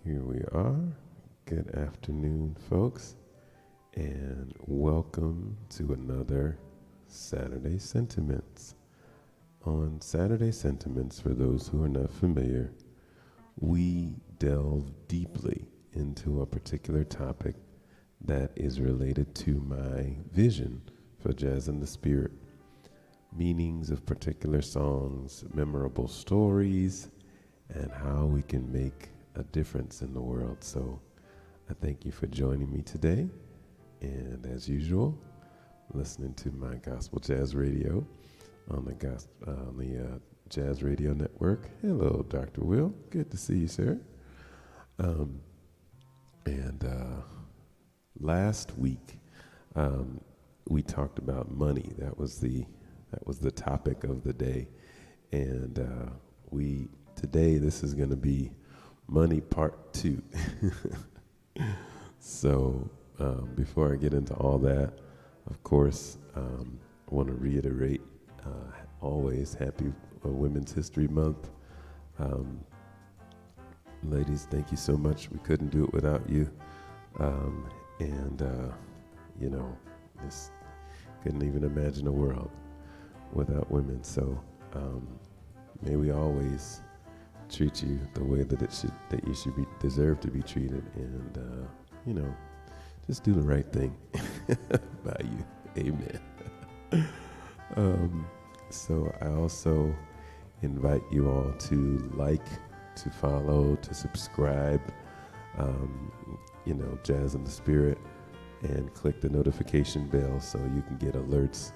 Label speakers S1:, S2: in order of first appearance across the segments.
S1: Here we are. Good afternoon, folks, and welcome to another Saturday Sentiments. On Saturday Sentiments, for those who are not familiar, we delve deeply into a particular topic that is related to my vision for Jazz in the Spirit. Meanings of particular songs, memorable stories, and how we can make a difference in the world. So I thank you for joining me today. And as usual, listening to my Gospel Jazz Radio on the Jazz Radio Network. Hello, Dr. Will. Good to see you, sir. Last week, we talked about money. That was the topic of the day. And today, this is going to be money part 2. So before I get into all that, of course, I want to reiterate always happy Women's History Month. Ladies, thank you so much. We couldn't do it without you. Just couldn't even imagine a world without women. So may we always treat you the way that you should deserve to be treated, and just do the right thing by you. Amen. So I also invite you all to like, to follow, to subscribe, Jazz in the Spirit, and click the notification bell so you can get alerts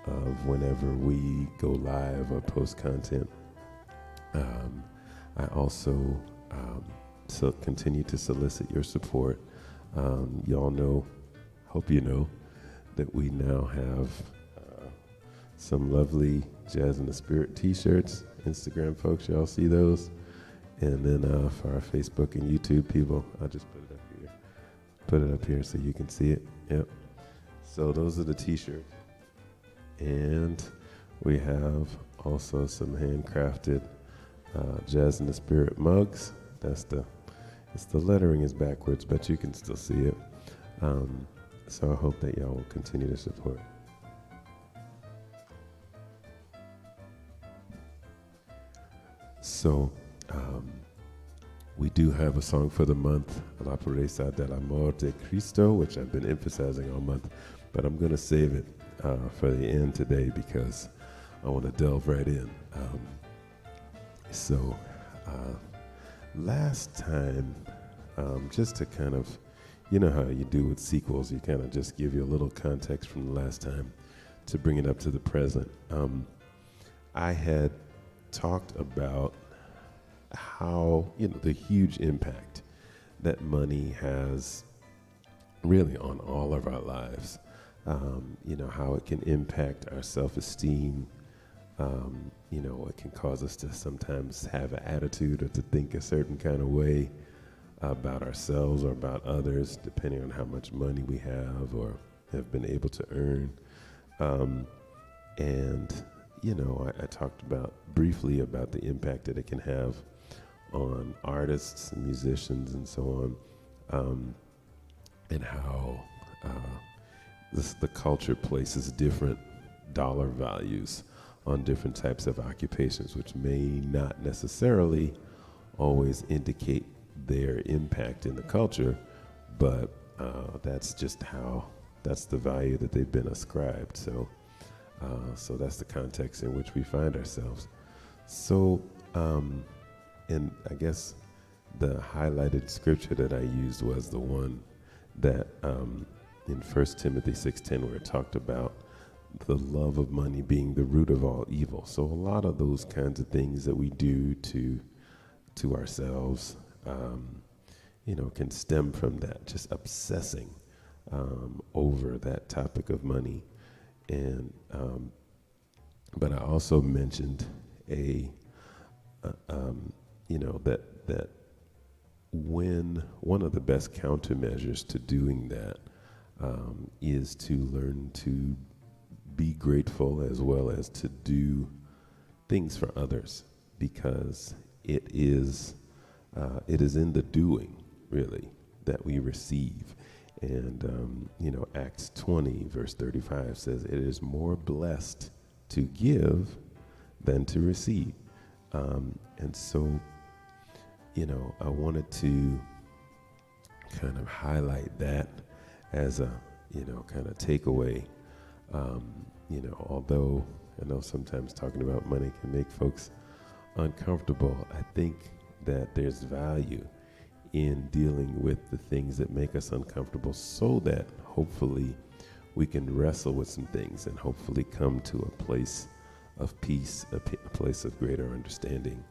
S1: of whenever we go live or post content. I also continue to solicit your support. Y'all know, hope you know, that we now have some lovely Jazz in the Spirit t-shirts. Instagram folks, y'all see those? And then for our Facebook and YouTube people, I'll just put it up here. Put it up here so you can see it. Yep. So those are the t-shirts. And we have also some handcrafted Jazz in the Spirit mugs. The lettering is backwards, but you can still see it. So I hope that y'all will continue to support. So we do have a song for the month, La Pureza del Amor de Cristo, which I've been emphasizing all month, but I'm going to save it for the end today because I want to delve right in. So last time, just to kind of, you know how you do with sequels, you kind of just give you a little context from the last time to bring it up to the present. I had talked about how, the huge impact that money has really on all of our lives. How it can impact our self-esteem. It can cause us to sometimes have an attitude or to think a certain kind of way about ourselves or about others, depending on how much money we have or have been able to earn. I talked briefly about the impact that it can have on artists and musicians and so on, and how the culture places different dollar values on different types of occupations, which may not necessarily always indicate their impact in the culture, but that's the value that they've been ascribed. So that's the context in which we find ourselves. So, and I guess the highlighted scripture that I used was the one that in 1 Timothy 6:10, where it talked about the love of money being the root of all evil. So a lot of those kinds of things that we do to ourselves, can stem from that, just obsessing over that topic of money. And but I also mentioned that when one of the best countermeasures to doing that is to learn to be grateful as well as to do things for others, because it is It is in the doing, really, that we receive. And, Acts 20, verse 35 says, it is more blessed to give than to receive. And so, I wanted to kind of highlight that as a, kind of takeaway. Although I know sometimes talking about money can make folks uncomfortable, I think that there's value in dealing with the things that make us uncomfortable so that hopefully we can wrestle with some things and hopefully come to a place of peace, a place of greater understanding.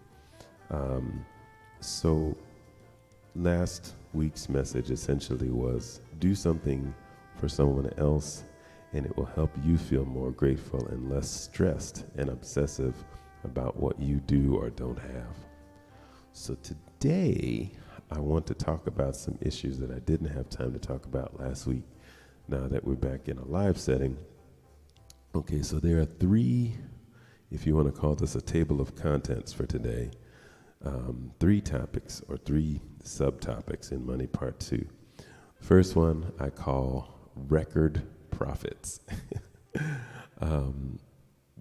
S1: So last week's message essentially was do something for someone else and it will help you feel more grateful and less stressed and obsessive about what you do or don't have. So today, I want to talk about some issues that I didn't have time to talk about last week, now that we're back in a live setting. Okay, so there are three, if you want to call this a table of contents for today, three topics or three subtopics in Money Part 2. First one I call record profits.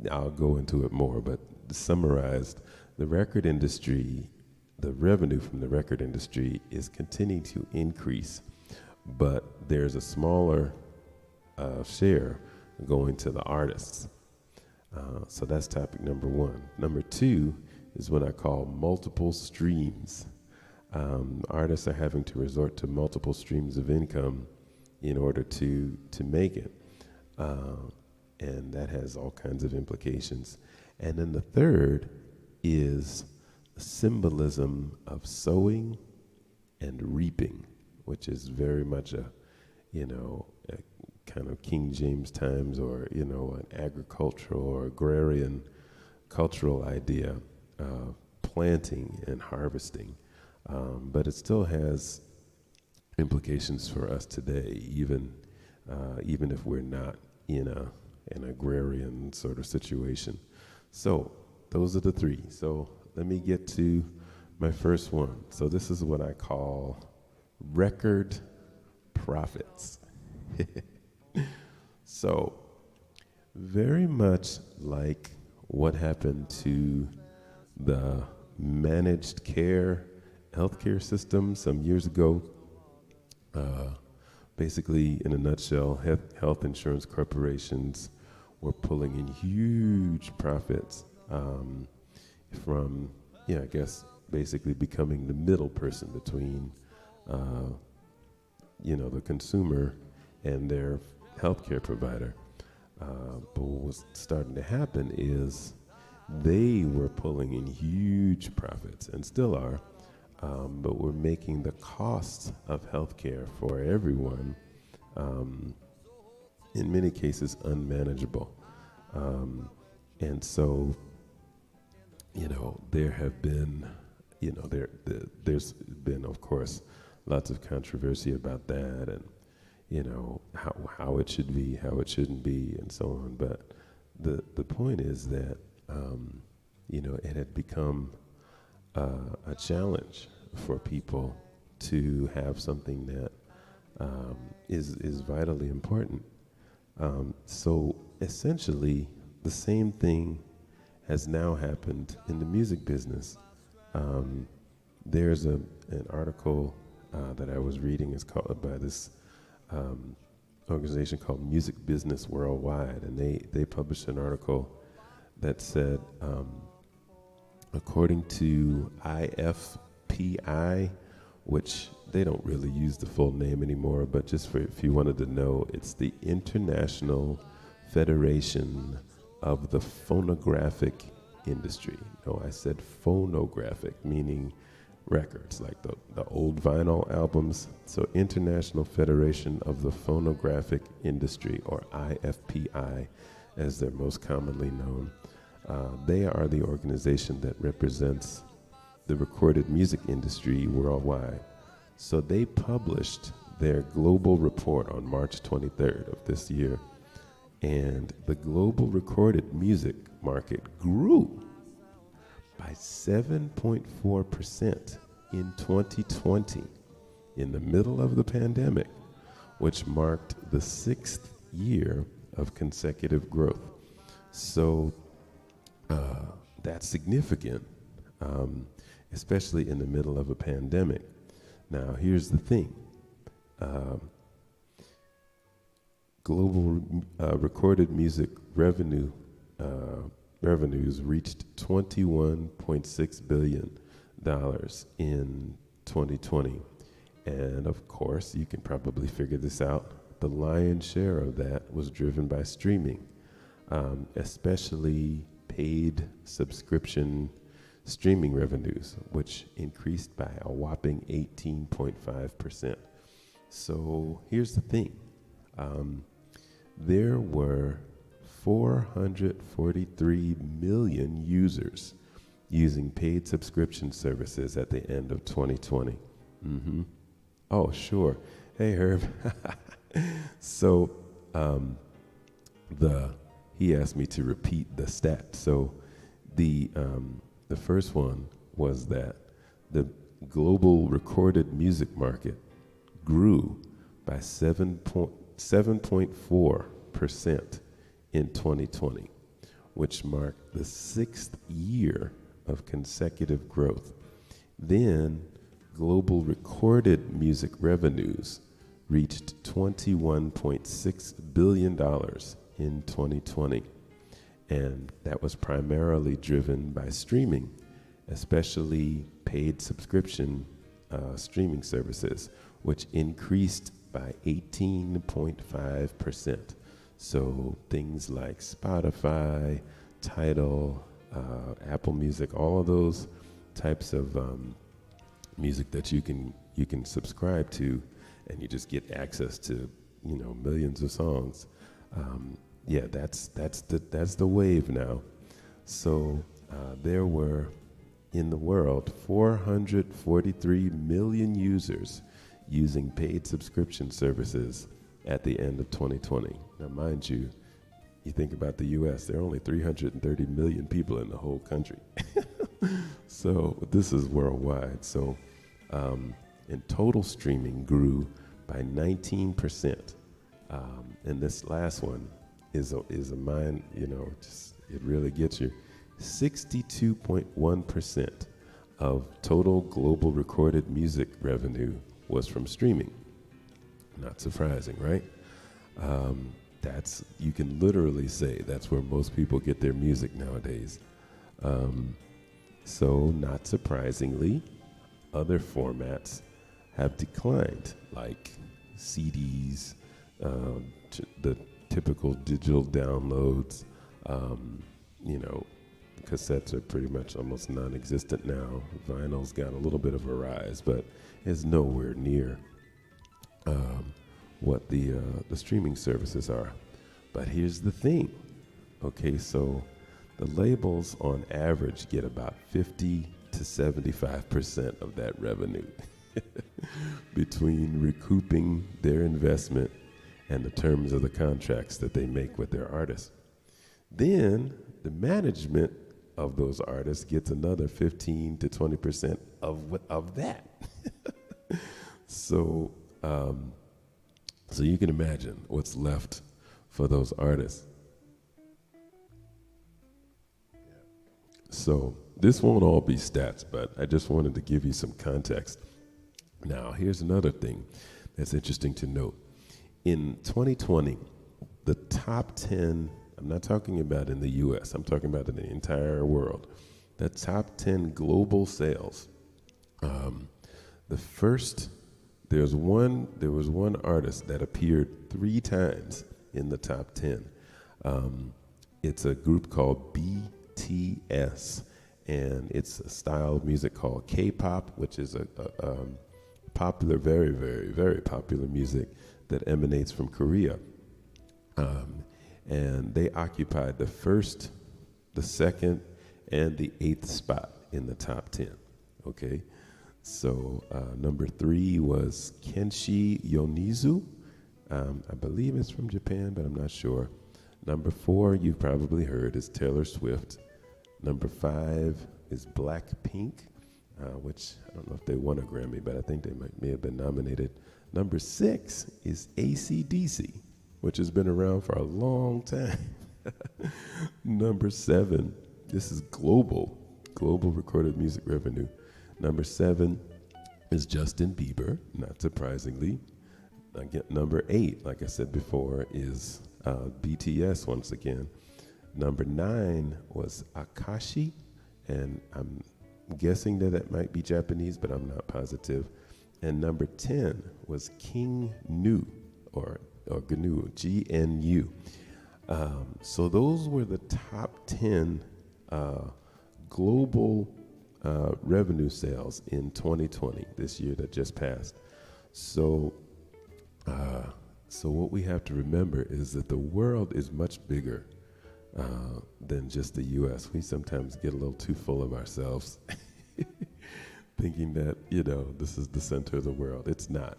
S1: I'll go into it more, but summarized, the record industry, the revenue from the record industry is continuing to increase, but there's a smaller share going to the artists. So that's topic number one. Number two is what I call multiple streams. Artists are having to resort to multiple streams of income in order to make it. And that has all kinds of implications. And then the third is the symbolism of sowing and reaping, which is very much a kind of King James times or, an agricultural or agrarian cultural idea, planting and harvesting. But it still has implications for us today, even if we're not in an agrarian sort of situation. So those are the three. So let me get to my first one. So this is what I call record profits. So very much like what happened to the managed care healthcare system some years ago, basically in a nutshell, health insurance corporations were pulling in huge profits from, I guess, basically becoming the middle person between, the consumer and their healthcare provider. But what was starting to happen is they were pulling in huge profits and still are, but we're making the costs of healthcare for everyone, in many cases, unmanageable. And so, there have been, there's been, of course, lots of controversy about that and, how it should be, how it shouldn't be, and so on. But the point is that, it had become a challenge for people to have something that is vitally important. So essentially, the same thing has now happened in the music business. There's an article that I was reading is called by this organization called Music Business Worldwide, and they published an article that said, according to IFPI, which they don't really use the full name anymore, but just for if you wanted to know, it's the International Federation of the Phonographic Industry. No, I said phonographic, meaning records, like the old vinyl albums. So International Federation of the Phonographic Industry, or IFPI, as they're most commonly known. They are the organization that represents the recorded music industry worldwide. So they published their global report on March 23rd of this year, and the global recorded music market grew by 7.4% in 2020, in the middle of the pandemic, which marked the 6th year of consecutive growth. So that's significant, especially in the middle of a pandemic. Now, here's the thing. Global recorded music revenues reached $21.6 billion in 2020. And of course, you can probably figure this out. The lion's share of that was driven by streaming, especially paid subscription streaming revenues, which increased by a whopping 18.5%. So here's the thing. There were 443 million users using paid subscription services at the end of 2020. Oh, sure. Hey, Herb. So he asked me to repeat the stat. So the first one was that the global recorded music market grew by 7.4% in 2020, which marked the 6th year of consecutive growth. Then global recorded music revenues reached $21.6 billion in 2020. And that was primarily driven by streaming, especially paid subscription streaming services, which increased by 18.5%. So things like Spotify, Tidal, Apple Music, all of those types of music that you can subscribe to, and you just get access to millions of songs. That's the wave now. So there were in the world 443 million users using paid subscription services at the end of 2020. Now, mind you, you think about the U.S., there are only 330 million people in the whole country. So this is worldwide. So and total streaming grew by 19%. And this last one is a mind, it really gets you. 62.1% of total global recorded music revenue was from streaming. Not surprising, right? You can literally say that's where most people get their music nowadays. So not surprisingly, other formats have declined, like CDs, the typical digital downloads. Cassettes are pretty much almost non-existent now. Vinyl's got a little bit of a rise, but it's nowhere near what the streaming services are. But here's the thing. Okay, so the labels on average get about 50 to 75% of that revenue between recouping their investment and the terms of the contracts that they make with their artists. Then the management of those artists gets another 15 to 20% of that. So you can imagine what's left for those artists. So this won't all be stats, but I just wanted to give you some context. Now, here's another thing that's interesting to note. In 2020, the top 10, I'm not talking about in the US, I'm talking about in the entire world, the top 10 global sales. There was one artist that appeared 3 times in the top 10. It's a group called BTS, and it's a style of music called K-pop, which is a popular, very, very, very popular music that emanates from Korea. And they occupied the first, the second, and the 8th spot in the top 10. Okay, so number 3 was Kenshi Yonezu. I believe it's from Japan, but I'm not sure. Number 4, you've probably heard, is Taylor Swift. Number 5 is Blackpink. which I don't know if they won a Grammy, but I think they may have been nominated. Number 6 is AC/DC, which has been around for a long time. Number 7, this is global recorded music revenue. Number 7 is Justin Bieber, not surprisingly. Again, number 8, like I said before, is BTS once again. Number 9 was Akashi, and I'm guessing that might be Japanese, but I'm not positive. And number 10 was King Nu, or GNU, GNU. So those were the top 10 global revenue sales in 2020, this year that just passed. So what we have to remember is that the world is much bigger than just the U.S. We sometimes get a little too full of ourselves, thinking that, this is the center of the world. It's not.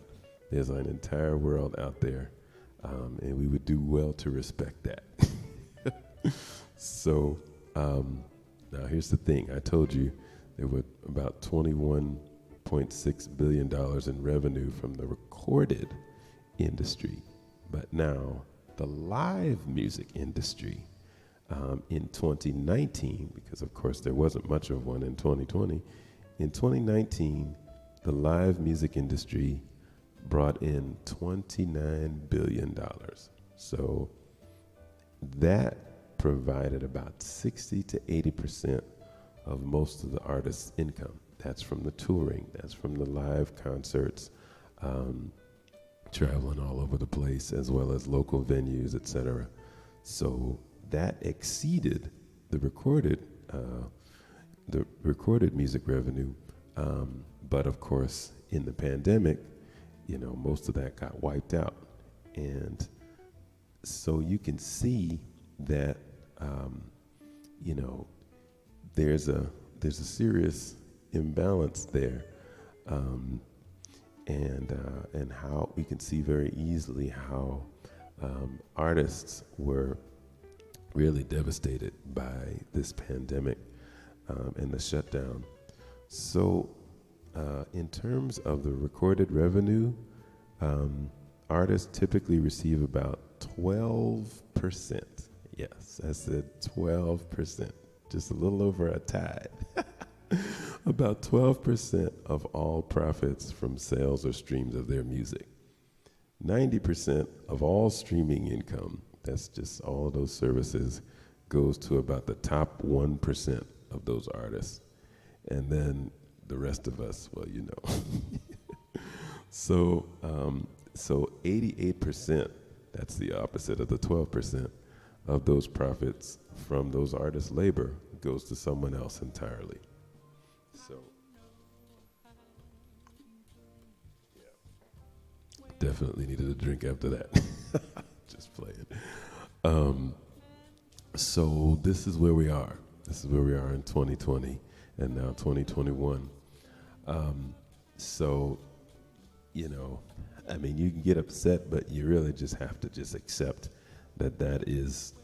S1: There's an entire world out there, and we would do well to respect that. So now here's the thing. I told you there were about $21.6 billion in revenue from the recorded industry. But now the live music industry in 2019, because of course there wasn't much of one in 2020, in 2019, the live music industry brought in $29 billion. So that provided about 60 to 80% of most of the artists' income. That's from the touring, that's from the live concerts, traveling all over the place, as well as local venues, etc. So that exceeded the recorded music revenue. But of course, in the pandemic, most of that got wiped out. And so you can see that, there's a serious imbalance there. And how we can see very easily how artists were really devastated by this pandemic and the shutdown. So in terms of the recorded revenue, artists typically receive about 12%. Yes, I said 12%, just a little over a tithe. About 12% of all profits from sales or streams of their music. 90% of all streaming income, that's just all of those services, goes to about the top 1% of those artists. And then the rest of us, So 88%, that's the opposite of the 12%, of those profits from those artists' labor goes to someone else entirely. So, yeah, definitely needed a drink after that. Just playing. So this is where we are. This is where we are in 2020 and now 2021. You can get upset, but you really just have to just accept that is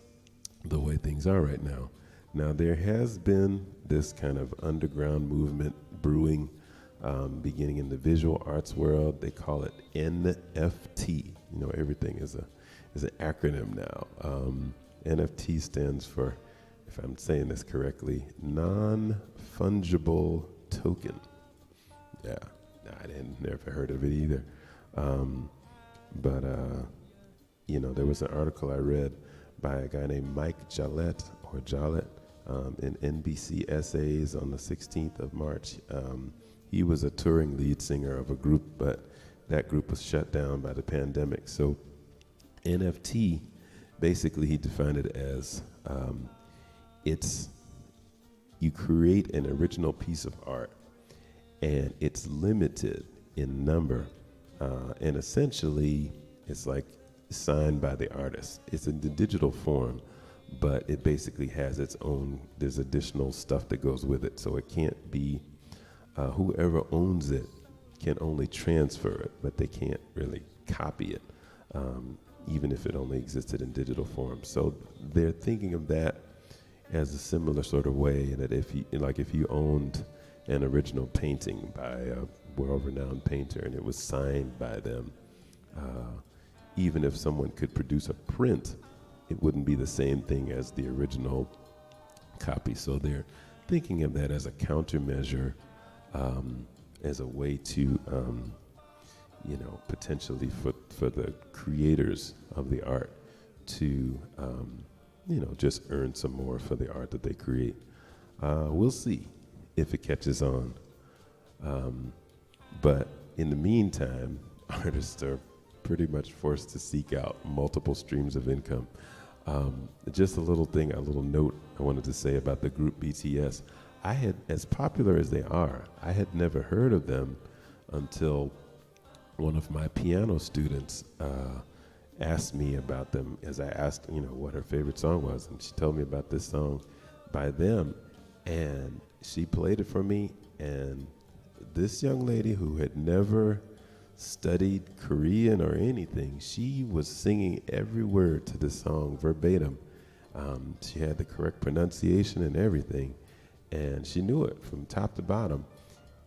S1: the way things are right now. Now, there has been this kind of underground movement brewing, beginning in the visual arts world. They call it NFT. Everything is an acronym now. NFT stands for, if I'm saying this correctly, non-fungible token. Yeah, I never heard of it either. There was an article I read by a guy named Mike Jolett in NBC Essays on the 16th of March. He was a touring lead singer of a group, but that group was shut down by the pandemic. So NFT, basically he defined it as you create an original piece of art, and it's limited in number, and essentially it's like signed by the artist. It's in the digital form, but it basically has its own, there's additional stuff that goes with it. So it can't be, whoever owns it can only transfer it, but they can't really copy it, even if it only existed in digital form. So they're thinking of that as a similar sort of way, that if you owned an original painting by a world-renowned painter, and it was signed by them. Even if someone could produce a print, it wouldn't be the same thing as the original copy. So they're thinking of that as a countermeasure, as a way to, potentially for the creators of the art to, just earn some more for the art that they create. We'll see if it catches on. But in the meantime, artists are pretty much forced to seek out multiple streams of income. Just a little note I wanted to say about the group BTS. As popular as they are, I had never heard of them until one of my piano students asked me about them, as I asked, what her favorite song was, and she told me about this song by them, and she played it for me, and this young lady who had never studied Korean or anything, she was singing every word to the song verbatim. She had the correct pronunciation and everything, and she knew it from top to bottom.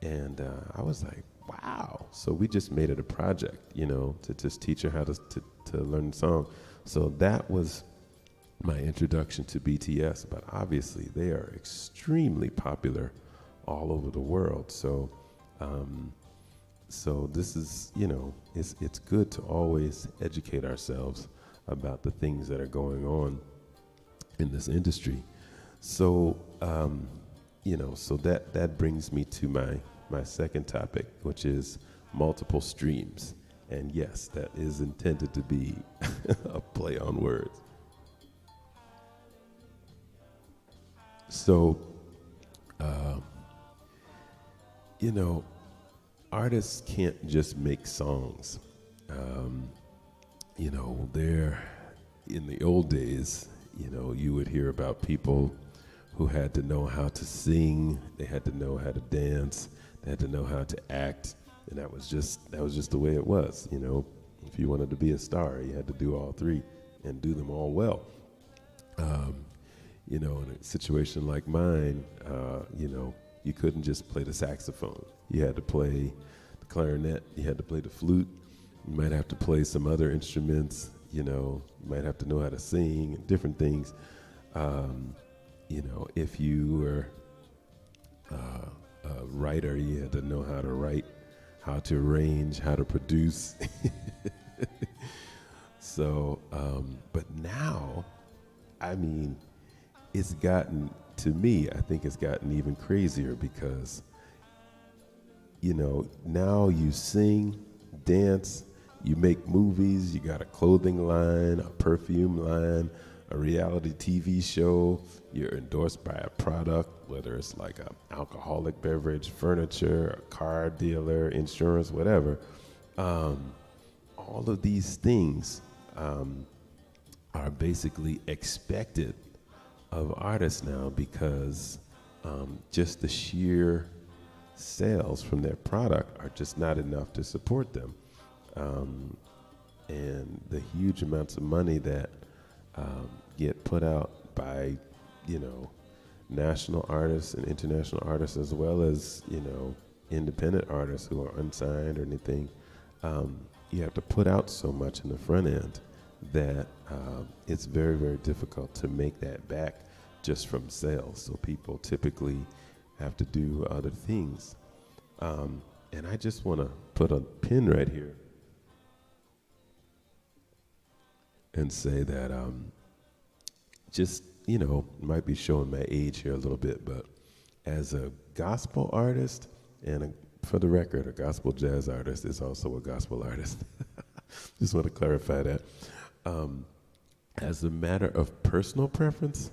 S1: And I was like, wow. So we just made it a project, to just teach her how to learn the song. So that was my introduction to BTS, but obviously they are extremely popular all over the world. So this is, it's good to always educate ourselves about the things that are going on in this industry. So, so that brings me to my second topic, which is multiple streams. And yes, that is intended to be a play on words. So, artists can't just make songs. They're in the old days, you would hear about people who had to know how to sing, they had to know how to dance, they had to know how to act, and that was just the way it was. If you wanted to be a star, you had to do all three and do them all well. In a situation like mine, you couldn't just play the saxophone. You had to play the clarinet, you had to play the flute, you might have to play some other instruments, you might have to know how to sing and different things. If you were a writer, you had to know how to write, how to arrange, how to produce. So, but now, it's gotten, to me, I think it's gotten even crazier because, now you sing, dance, you make movies, you got a clothing line, a perfume line, a reality TV show, you're endorsed by a product, whether it's like an alcoholic beverage, furniture, a car dealer, insurance, whatever. All of these things are basically expected of artists now because just the sheer sales from their product are just not enough to support them. And the huge amounts of money that get put out by, national artists and international artists, as well as, independent artists who are unsigned or anything. You have to put out so much in the front end that it's very, very difficult to make that back just from sales. So people typically have to do other things. And I just want to put a pin right here and say that might be showing my age here a little bit, but as a gospel artist, and for the record, a gospel jazz artist is also a gospel artist. Just want to clarify that. As a matter of personal preference,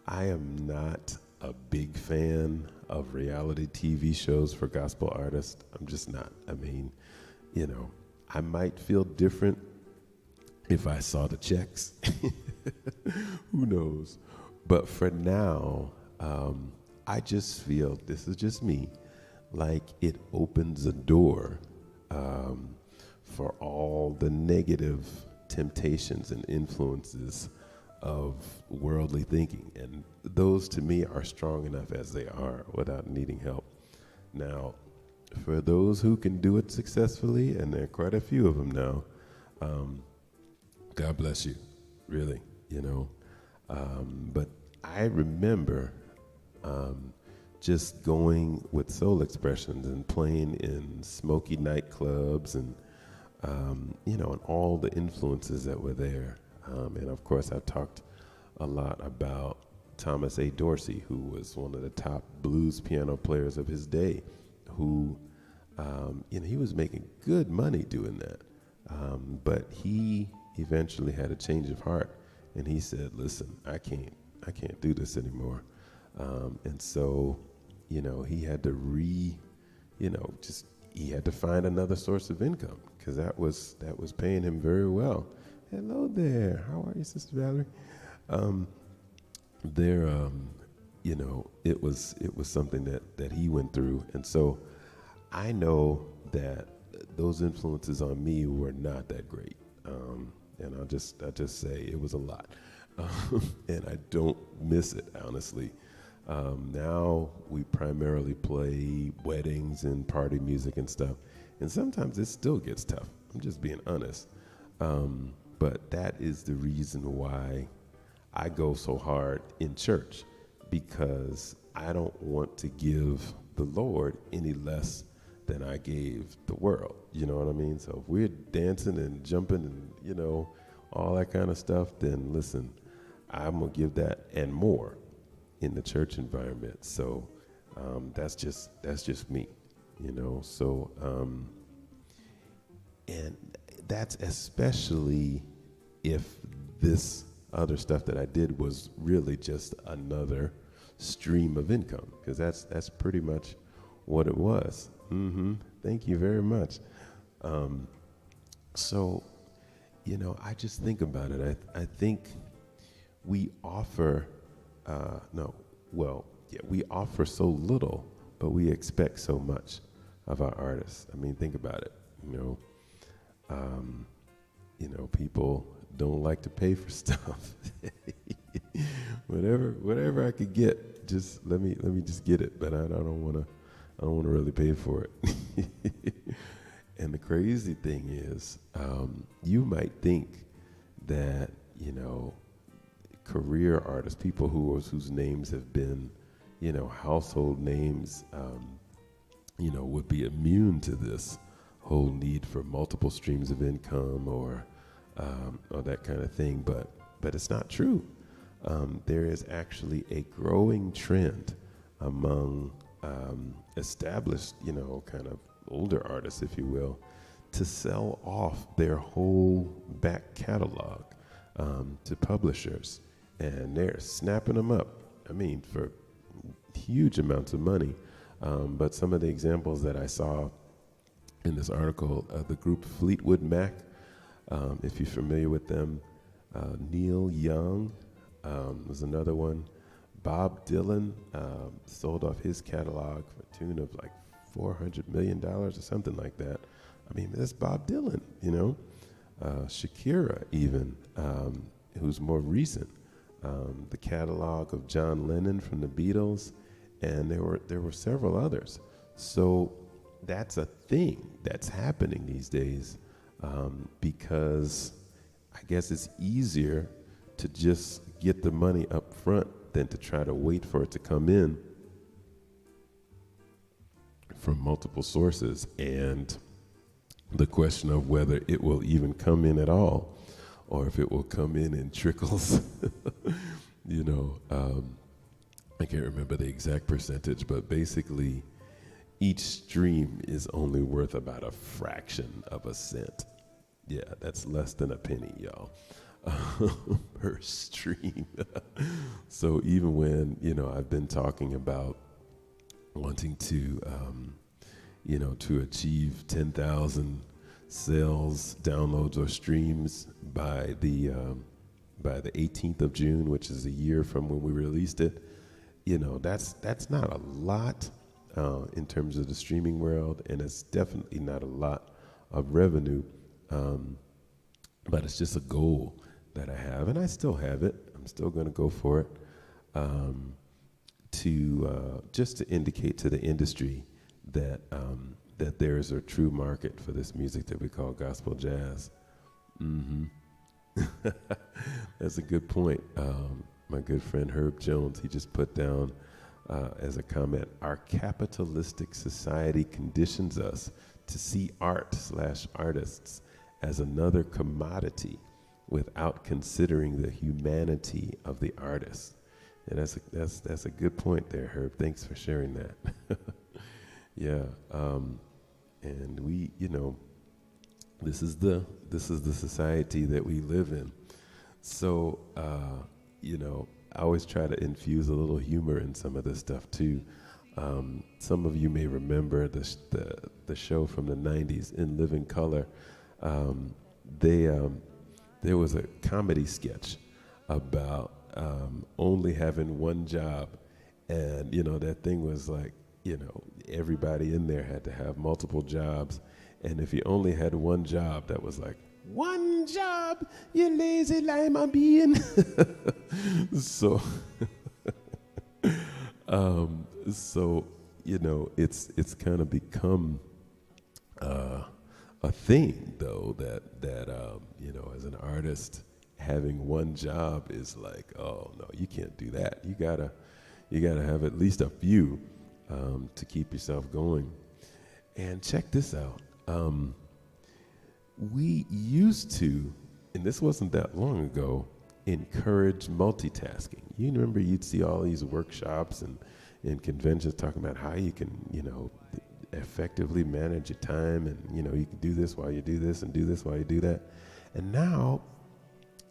S1: I am not a big fan of reality TV shows for gospel artists. I'm just not. I might feel different if I saw the checks. Who knows? But for now, I just feel, this is just me, like it opens a door for all the negative temptations and influences of worldly thinking. And those to me are strong enough as they are without needing help. Now, for those who can do it successfully, and there are quite a few of them now, God bless you, really, you know. But I remember just going with Soul Expressions and playing in smoky nightclubs and, you know, and all the influences that were there. And of course, I've talked a lot about Thomas A. Dorsey, who was one of the top blues piano players of his day, who, you know, he was making good money doing that. But he eventually had a change of heart, and he said, listen, I can't do this anymore. And so, you know, he had to he had to find another source of income, because that was paying him very well. Hello there. How are you, Sister Valerie? You know, it was something that he went through. And so I know that those influences on me were not that great. And I'll just say it was a lot. And I don't miss it, honestly. Now we primarily play weddings and party music and stuff. And sometimes it still gets tough. I'm just being honest. But that is the reason why I go so hard in church, because I don't want to give the Lord any less than I gave the world. You know what I mean? So if we're dancing and jumping and, you know, all that kind of stuff, then listen, I'm going to give that and more in the church environment. So that's just me, you know. So and that's especially if this other stuff that I did was really just another stream of income, because that's pretty much what it was. Thank you very much. So, you know, I just think about it. I think we offer, we offer so little, but we expect so much of our artists. I mean, think about it. You know, people don't like to pay for stuff. whatever I could get, just let me just get it. But I don't want to really pay for it. And the crazy thing is, you might think that, you know, career artists, people whose names have been, you know, household names, you know, would be immune to this whole need for multiple streams of income or that kind of thing. But it's not true. There is actually a growing trend among established, you know, kind of older artists, if you will, to sell off their whole back catalog to publishers. And they're snapping them up, I mean, for huge amounts of money. But some of the examples that I saw in this article, the group Fleetwood Mac, if you're familiar with them, Neil Young was another one. Bob Dylan sold off his catalog for a tune of like $400 million or something like that. I mean, that's Bob Dylan, you know. Shakira even, who's more recent. The catalog of John Lennon from the Beatles, and there were several others. So that's a thing that's happening these days, because I guess it's easier to just get the money up front than to try to wait for it to come in from multiple sources. And the question of whether it will even come in at all, or if it will come in trickles, you know, I can't remember the exact percentage, but basically each stream is only worth about a fraction of a cent. Yeah, that's less than a penny, y'all, per stream. So even when, you know, I've been talking about wanting to, you know, to achieve 10,000 sales, downloads, or streams by the 18th of June, which is a year from when we released it, you know, that's not a lot in terms of the streaming world, and it's definitely not a lot of revenue, but it's just a goal that I have, and I still have it. I'm still going to go for it, to just to indicate to the industry that there is a true market for this music that we call gospel jazz. Mm-hmm. That's a good point. My good friend Herb Jones, he just put down as a comment, our capitalistic society conditions us to see art/artists as another commodity without considering the humanity of the artist. And that's a good point there, Herb. Thanks for sharing that. Yeah, and we, this is the society that we live in. So, I always try to infuse a little humor in some of this stuff too. Some of you may remember the show from the '90s, In Living Color. There was a comedy sketch about only having one job, and that thing was like, everybody in there had to have multiple jobs, and if you only had one job, that was like, one job, you lazy lima bean. So, it's kind of become a thing, though, that as an artist, having one job is like, oh no, you can't do that. You gotta have at least a few to keep yourself going. And check this out. We used to, and this wasn't that long ago, encourage multitasking. You remember you'd see all these workshops and conventions talking about how you can, effectively manage your time, and you can do this while you do this and do this while you do that. And now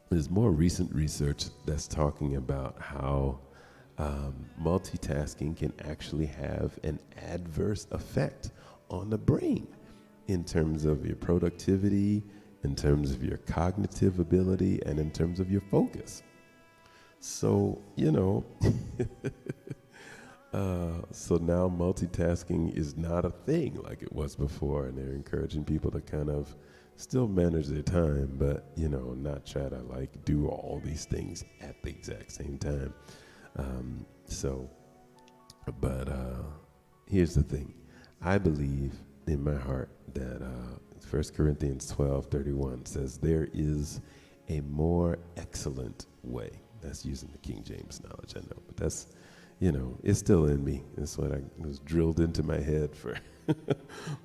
S1: there's more recent research that's talking about how multitasking can actually have an adverse effect on the brain in terms of your productivity, in terms of your cognitive ability, and in terms of your focus. So, so now multitasking is not a thing like it was before, and they're encouraging people to kind of still manage their time, but, not try to do all these things at the exact same time. But here's the thing. I believe in my heart that 1 Corinthians 12:31 says there is a more excellent way. That's using the King James knowledge, I know, but that's, it's still in me. That's what was drilled into my head for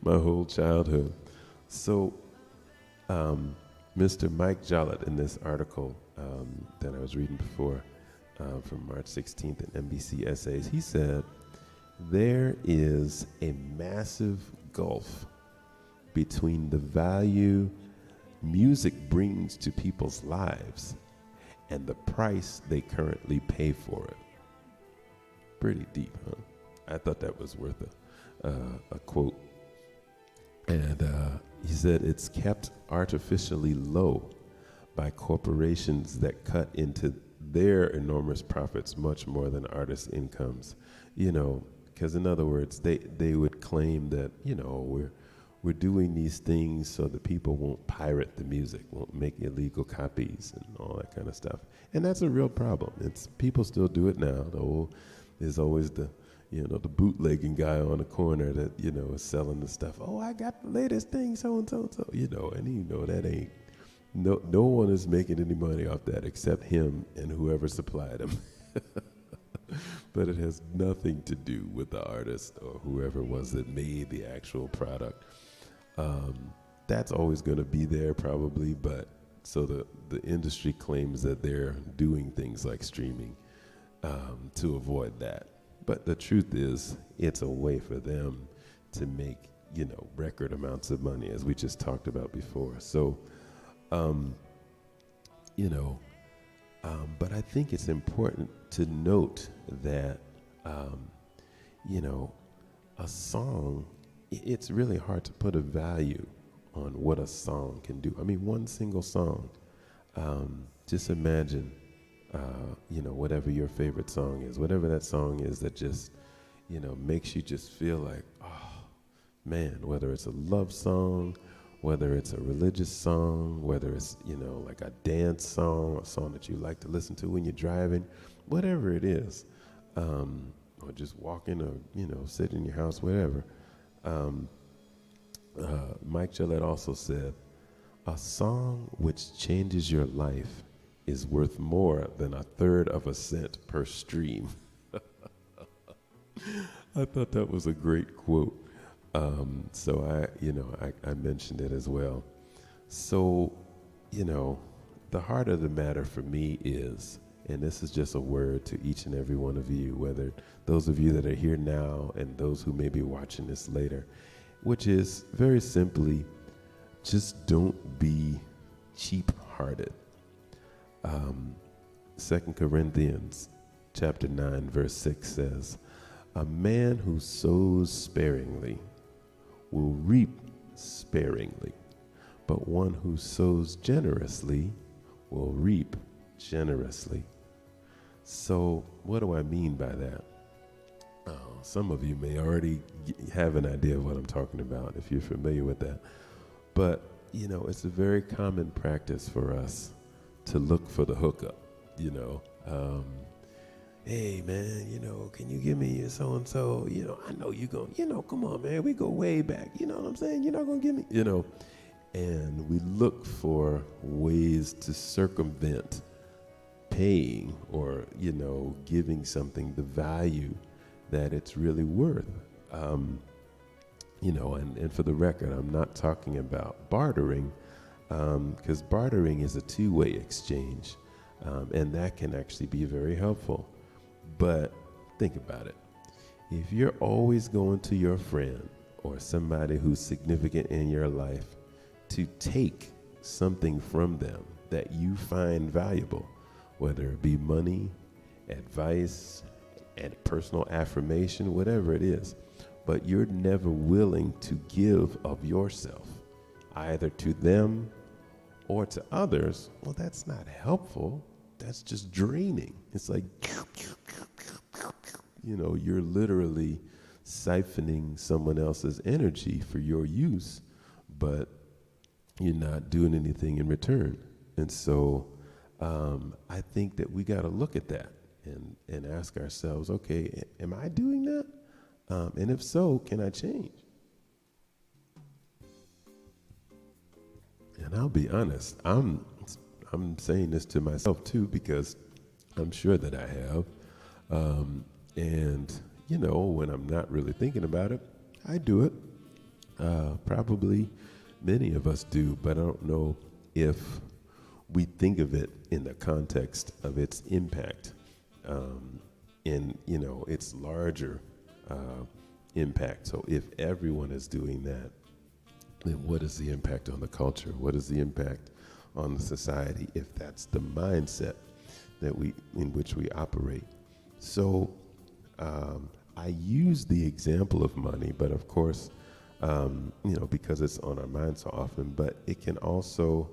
S1: my whole childhood. So, Mr. Mike Jollett, in this article that I was reading before from March 16th in NBC Essays, he said, there is a massive gulf between the value music brings to people's lives and the price they currently pay for it. Pretty deep, huh? I thought that was worth a quote. And he said it's kept artificially low by corporations that cut into their enormous profits much more than artists' incomes. Because in other words, they would claim that, we're doing these things so that people won't pirate the music, won't make illegal copies and all that kind of stuff. And that's a real problem. People still do it now. There's always the bootlegging guy on the corner that, is selling the stuff. Oh, I got the latest thing, so and so and so. And that ain't, no one is making any money off that except him and whoever supplied him. But it has nothing to do with the artist or whoever was that made the actual product. That's always going to be there probably, but so the industry claims that they're doing things like streaming to avoid that. But the truth is, it's a way for them to make, record amounts of money, as we just talked about before. So, but I think it's important to note that, a song, it's really hard to put a value on what a song can do. I mean, one single song, just imagine, whatever your favorite song is, whatever that song is that just, makes you just feel like, oh, man, whether it's a love song, whether it's a religious song, whether it's, like a dance song, a song that you like to listen to when you're driving, whatever it is, or just walking or, sitting in your house, whatever. Um, Mike Gillette also said, "A song which changes your life is worth more than a third of a cent per stream." I thought that was a great quote. So I mentioned it as well. So, the heart of the matter for me is, and this is just a word to each and every one of you, whether those of you that are here now and those who may be watching this later, which is very simply, just don't be cheap-hearted. 2 Corinthians chapter 9, verse 6 says, "A man who sows sparingly will reap sparingly, but one who sows generously will reap generously." So what do I mean by that? Some of you may already have an idea of what I'm talking about if you're familiar with that. But, it's a very common practice for us to look for the hookup, Hey, man, can you give me so-and-so? I know you going, come on, man, we go way back. You know what I'm saying? You're not going to give me, And we look for ways to circumvent paying or, giving something the value that it's really worth. And for the record, I'm not talking about bartering, because bartering is a two-way exchange, and that can actually be very helpful. But think about it. If you're always going to your friend or somebody who's significant in your life to take something from them that you find valuable, whether it be money, advice, and personal affirmation, whatever it is, but you're never willing to give of yourself, either to them or to others, well, that's not helpful. That's just draining. It's like, you're literally siphoning someone else's energy for your use, but you're not doing anything in return. And so I think that we got to look at that and ask ourselves, okay, am I doing that? And if so, can I change? And I'll be honest, I'm saying this to myself too, because I'm sure that I have. And when I'm not really thinking about it, I do it. Probably many of us do, but I don't know if we think of it in the context of its impact, in its larger impact. So if everyone is doing that, then what is the impact on the culture? What is the impact on the society if that's the mindset that in which we operate? So I use the example of money, but of course, because it's on our mind so often, but it can also,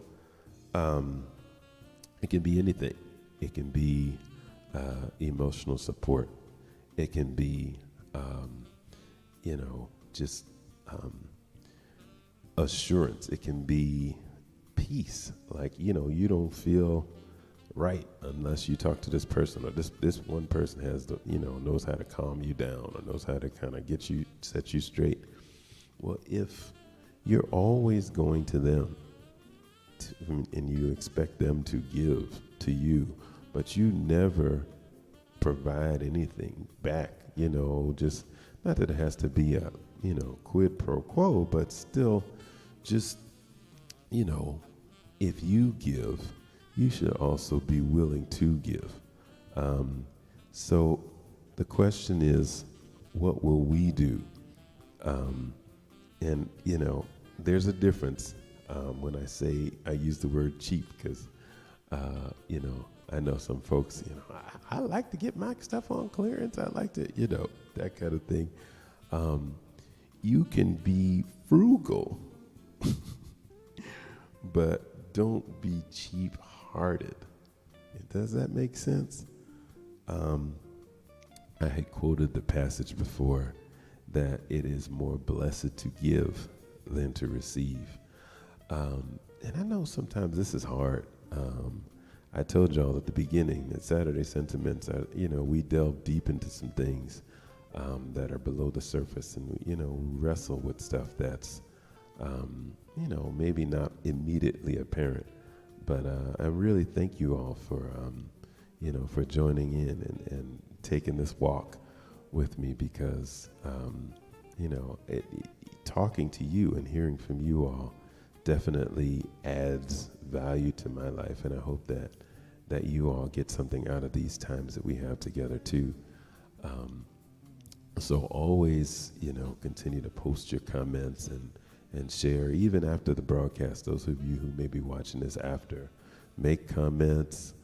S1: it can be anything. It can be emotional support. It can be, just assurance. It can be peace. Like, you don't feel right unless you talk to this person, or this one person has knows how to calm you down, or knows how to kind of set you straight. Well, if you're always going to them and you expect them to give to you, but you never provide anything back, just not that it has to be a, quid pro quo, but still just, if you give, you should also be willing to give. So the question is, what will we do? And, there's a difference when I use the word cheap, because, I know some folks, I like to get my stuff on clearance. I like to, that kind of thing. You can be frugal, but don't be cheap-hearted. Does that make sense? I had quoted the passage before that it is more blessed to give than to receive. And I know sometimes this is hard. I told y'all at the beginning that Saturday Sentiments, we delve deep into some things. that are below the surface, and wrestle with stuff that's maybe not immediately apparent. But I really thank you all for joining in and taking this walk with me, because talking to you and hearing from you all definitely adds value to my life, and I hope that you all get something out of these times that we have together too. So always, continue to post your comments and share, even after the broadcast. Those of you who may be watching this after, make comments,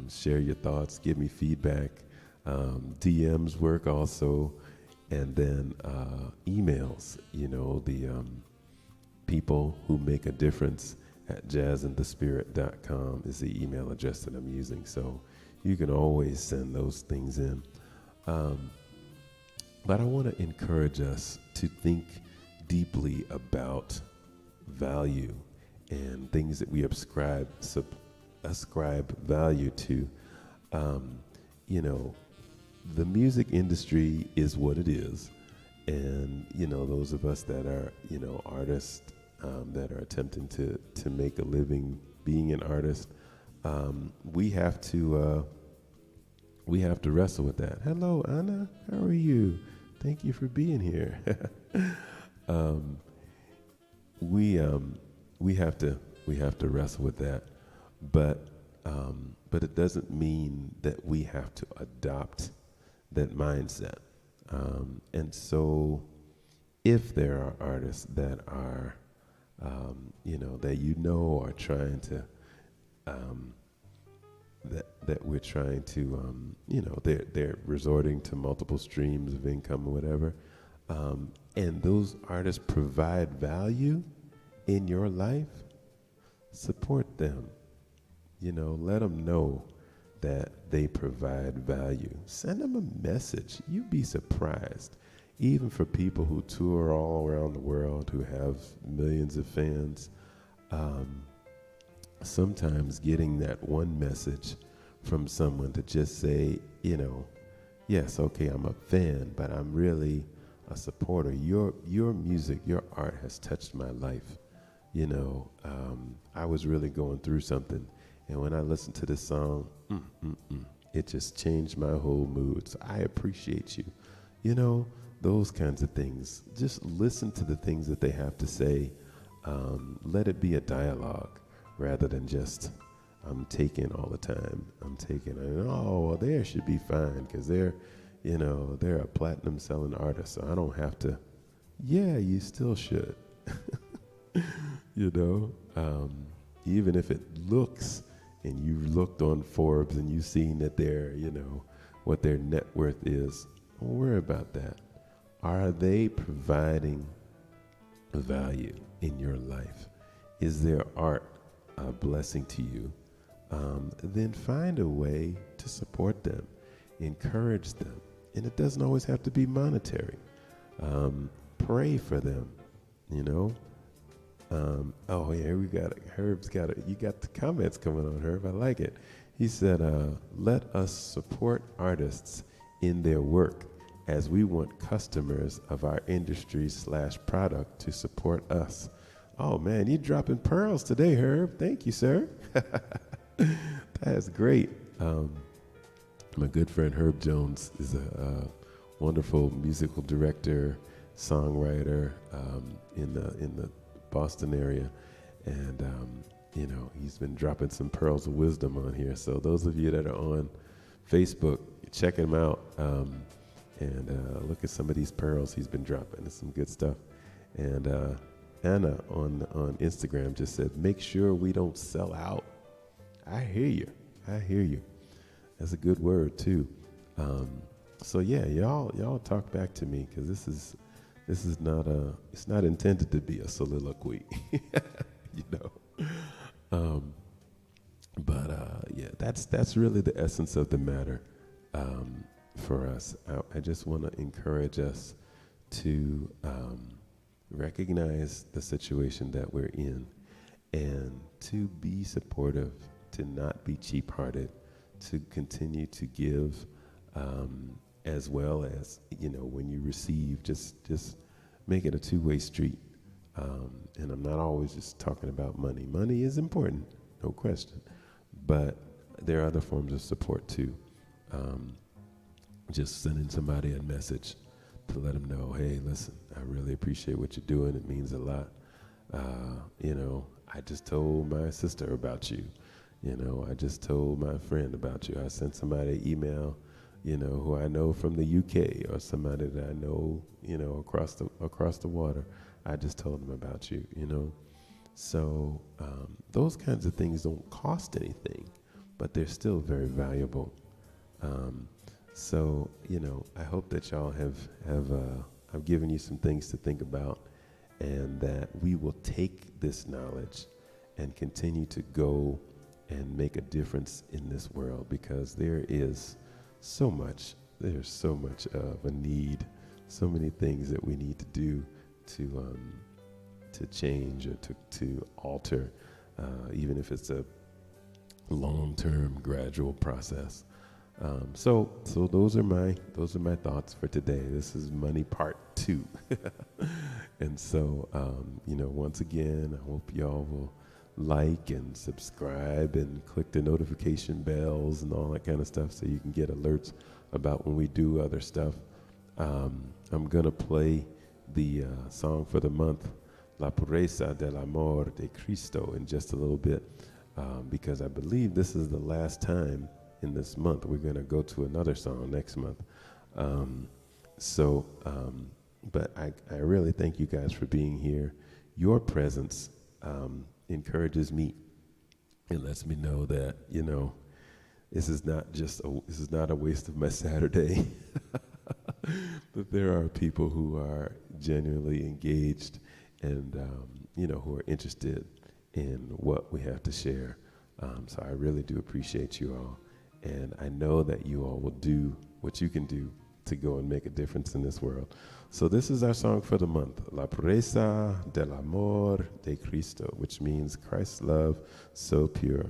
S1: share your thoughts, give me feedback. DMs work also, and then emails. The people who make a difference at jazzinthespirit.com is the email address that I'm using. So you can always send those things in. But I want to encourage us to think deeply about value and things that we ascribe value to. The music industry is what it is. And, those of us that are, artists that are attempting to make a living being an artist, we have to wrestle with that. Hello, Anna. How are you? Thank you for being here. We have to wrestle with that, but it doesn't mean that we have to adopt that mindset. And so, if there are artists that are, that are trying to, that we're trying to, they're resorting to multiple streams of income or whatever, and those artists provide value in your life, support them. Let them know that they provide value. Send them a message. You'd be surprised. Even for people who tour all around the world, who have millions of fans, sometimes getting that one message from someone to just say, yes, okay, I'm a fan, but I'm really a supporter. Your music, your art has touched my life. I was really going through something, and when I listened to this song, it just changed my whole mood. So I appreciate you. Those kinds of things. Just listen to the things that they have to say. Let it be a dialogue rather than just, I'm taking all the time. I'm taking, well, they should be fine because they're a platinum selling artist, so I don't have to. Yeah, you still should. Even if it looks, and you've looked on Forbes and you've seen that they're, what their net worth is, don't worry about that. Are they providing value in your life? Is their art a blessing to you? Then find a way to support them, encourage them. And it doesn't always have to be monetary. Pray for them, oh yeah, Herb's you got the comments coming on, Herb. I like it. He said, let us support artists in their work, as we want customers of our industry / product to support us. Oh man, you're dropping pearls today, Herb. Thank you, sir. That's great. My good friend Herb Jones is a wonderful musical director, songwriter in the Boston area, and he's been dropping some pearls of wisdom on here. So those of you that are on Facebook, check him out and look at some of these pearls he's been dropping. It's some good stuff. And Anna on Instagram just said, make sure we don't sell out. I hear you. That's a good word too. So yeah, y'all talk back to me, because this is not it's not intended to be a soliloquy, yeah, that's really the essence of the matter for us. I just want to encourage us to recognize the situation that we're in, and to be supportive, to not be cheap-hearted, to continue to give as well as, when you receive, just make it a two-way street. And I'm not always just talking about money. Money is important, no question, but there are other forms of support too. Just sending somebody a message to let them know, hey, listen, I really appreciate what you're doing. It means a lot. I just told my sister about you. I just told my friend about you. I sent somebody an email, who I know from the UK, or somebody that I know, across the water. I just told them about you, So those kinds of things don't cost anything, but they're still very valuable. So I hope that y'all have I've given you some things to think about, and that we will take this knowledge and continue to go and make a difference in this world, because there's so much of a need, so many things that we need to do to change or to alter, even if it's a long-term gradual process. So those are my thoughts for today. This is money part 2. And so, once again, I hope y'all will like and subscribe and click the notification bells and all that kind of stuff, so you can get alerts about when we do other stuff. I'm going to play the song for the month, La Pureza del Amor de Cristo, in just a little bit, because I believe this is the last time in this month. We're going to go to another song next month. But I really thank you guys for being here. Your presence encourages me. It lets me know that, this is not a waste of my Saturday. That there are people who are genuinely engaged and, who are interested in what we have to share. So I really do appreciate you all. And I know that you all will do what you can do to go and make a difference in this world. So this is our song for the month, La Pureza del Amor de Cristo, which means Christ's love so pure.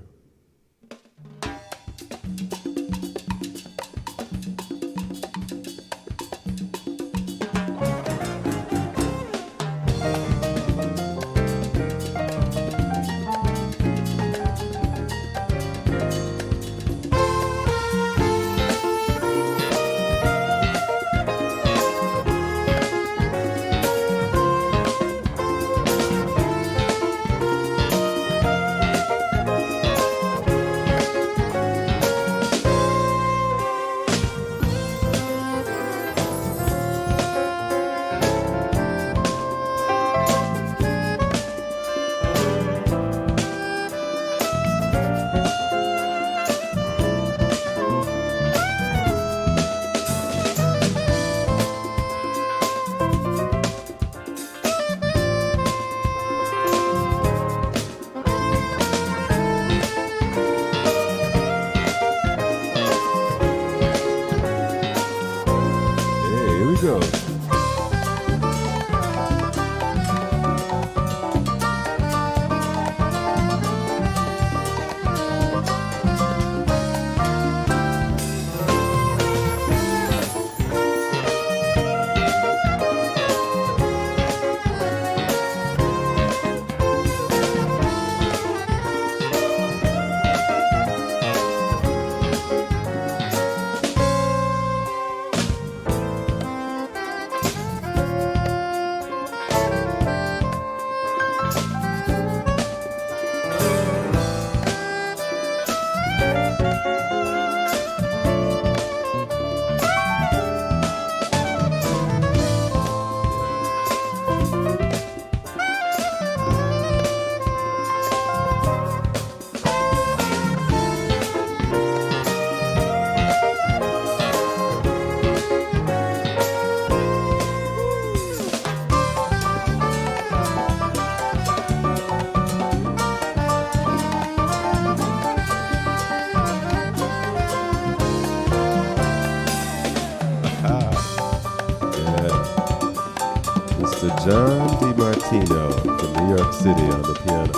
S1: John DiMartino from New York City on the piano.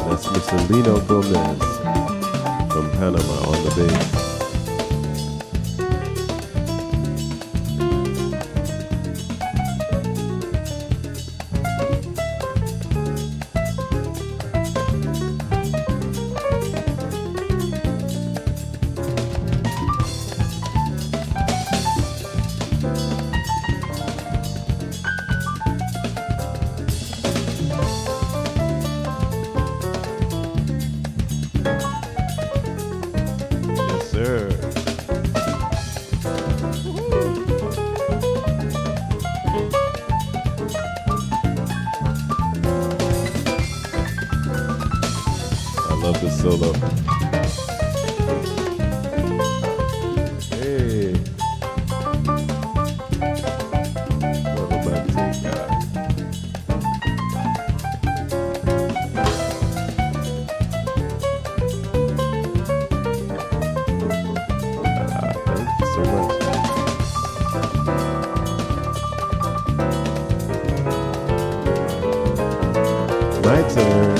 S1: That's Mr. Lino Gomez. Panama on the bass. Love the solo. Hey. What romantic guy. Thank you so much. My turn.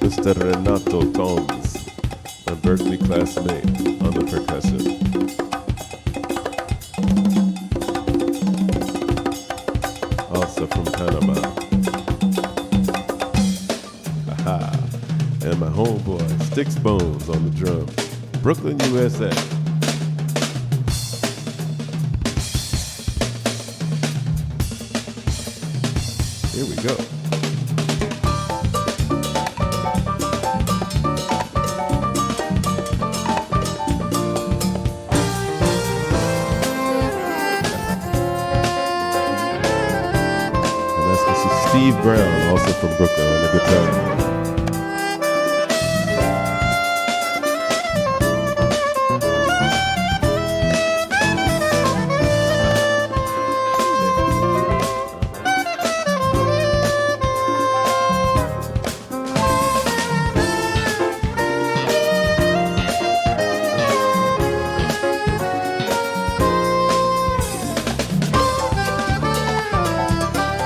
S1: Mr. Renato Combs, my Berkeley classmate, on the percussion. Also from Panama. Aha. And my homeboy, Sticks Bones, on the drums. Brooklyn, USA. Here we go. Steve Brown, also from Brooklyn, on the guitar.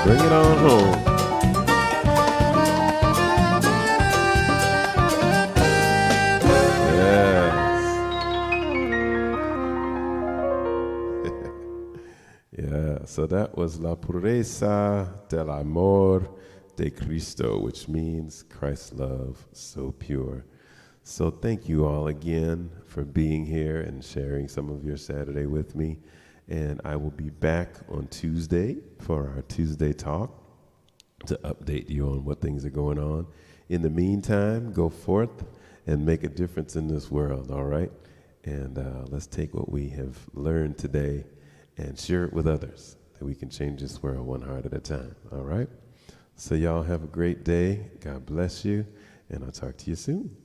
S1: Bring it on home. So that was La Pureza del Amor de Cristo, which means Christ's love so pure. So thank you all again for being here and sharing some of your Saturday with me. And I will be back on Tuesday for our Tuesday talk to update you on what things are going on. In the meantime, go forth and make a difference in this world, all right? And let's take what we have learned today and share it with others, that we can change this world one heart at a time, all right? So y'all have a great day. God bless you, and I'll talk to you soon.